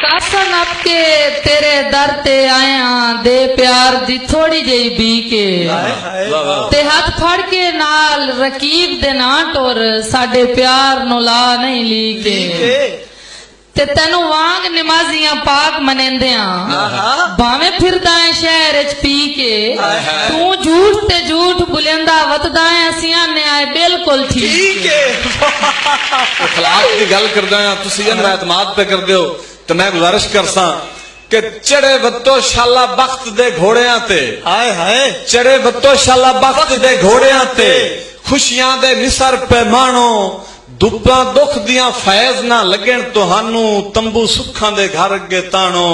आसा नप के तेरे दर ते आया दे प्यार दी थोड़ी जही बी के ते हाथ फड़ के नाल रकीब दे ना टोर साडे प्यार नु ला नहीं ली के ते तेनू वांग नमाजियां पाक मनेंदे भावे फिरदा है शहर च पी के तू झूठ ते झूठ बुलेंदा वतदा है असियां ने आए बिल्कुल ठीक है अखलाक की गल करदा हां तुसी इन्ना एतमाद पे करदे हो तो मैं गुजारिश करसा कि चढ़े बत्तो शाला बख्त दे घोड़ियां ते हाय हाय चढ़े बत्तो शाला बख्त दे घोड़ियां ते खुशियां दे निसर पे माणो दुपा दुख दिया फैज ना लगन तुहानू तंबू सुखां दे घर अगे ताणो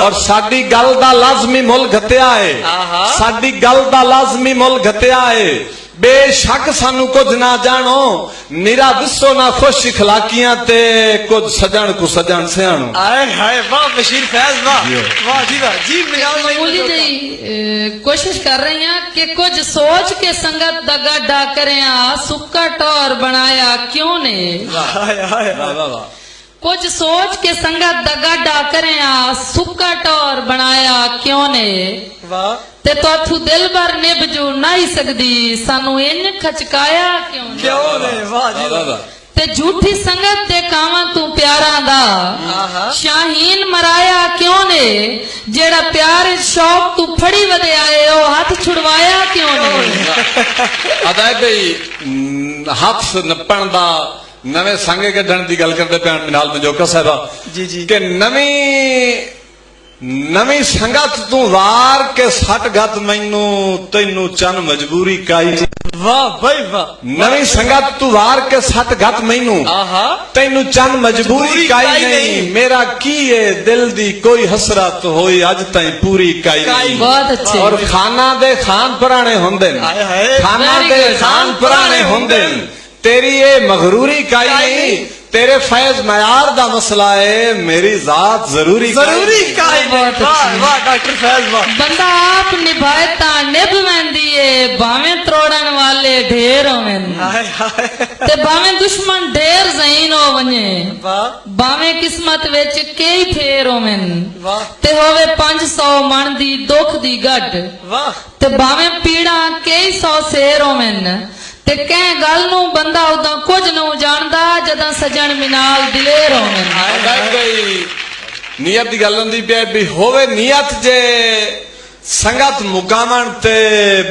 और साडी गल दा लाजमी मुल घटिया है साडी गल दा लाजमी मुल घटिया है बेशक सानू कुछ ना जानो निरा दिसो ना खुश इखलाकियां ते कुछ सजन को सजन सियाणो आए हाय वाह बशीर फैज वाह वाह जी मामूली जी कोशिश कर रही हैं कि कुछ सोच के संगत दा गड्ढा करें सुक्का टोर बनाया क्यों ने कुछ सोच के संगत दा गड्ढा करें सुक्का टोर बनाया क्यों ने वाह ते तू दिल भर निभजू नहीं सकदी सानू इन खचकाया क्यों ने वाह जी वाह ते झूठी संगत दे कावां तू प्यारा दा शाहीन मराया क्यों ने जेड़ा प्यार शौक तू फड़ी वदे आए ओ हाथ छुड़वाया क्यों ने अदा भाई हाथ नपण दा नवे संगे कढण दी गल करदे पे मिनाल मंजोका साहिबा जी जी के नवी संगत तू वार के सट गत मैनू तैनू चन मजबूरी काई वाह भाई वाह नवी संगत तू वार के सट गत मैनू तैनू चन मजबूरी काई नहीं मेरा की है दिल दी कोई हसरत होई अज ताई पूरी काई नहीं बहुत अच्छे और खाना दे खान पुराने होंदे खाना दे खान पुराने होंदे तेरी ये मगरूरी काई नहीं तेरे फैज मयार दा मसला है मेरी जात जरूरी काई वाह डॉक्टर फैज वाह बंदा आप निभाए ता निभ वेंदी है भावे त्रोड़न वाले ढेर होवें ते भावे दुश्मन ढेर ज़हीन हो वने भावे किस्मत विच कई फेर होवें ते होवे 500 मन दी दुख दी गड्ढ ते भावे पीड़ा कई 100 शेर होवें ते कै गल नू बंदा उदा कुछ नू जानदा जदा सजन मिनाल दिलेर होवें नियत दी गल हुंदी पे भी होवे नियत जे संगत मुकामन ते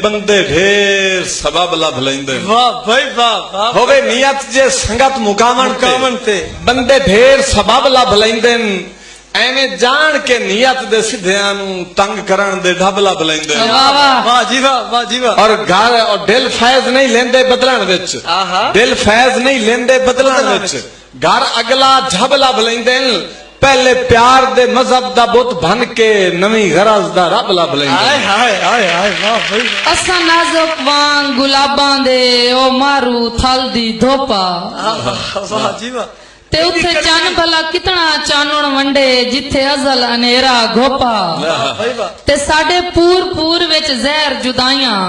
बंदे ढेर सबब लभ लैंदे वाह भाई वाह होवे नियत जे संगत मुकामन ते बंदे ढेर सबब लभ लैंदे एवें जान के नियत दे सिद्धियां नू तंग करन दे ढब लभ लैंदे वाह जी वाह और घर और दिल फैज नहीं लेंदे बदलन विच दिल फैज नहीं लेंदे बदलन विच घर अगला झब लभ लैंदे पहले प्यार दे मजहब दा बुत बन के नवी गरज दा रब लभ लैंदे असा नाजुक वांग गुलाबां दे ओ मारू थल दी धोपा वाह जी वाह ते उथे चन भला कितना चानण वंडे जिथे अजल अनेरा घोपा ते साडे पूर विच जहर जुदाइयां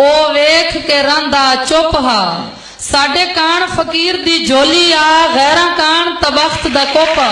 ओ वेख के रंदा चुप हा साडे कान फकीर दी झोली आ गैरां कान तबख्त दा कोपा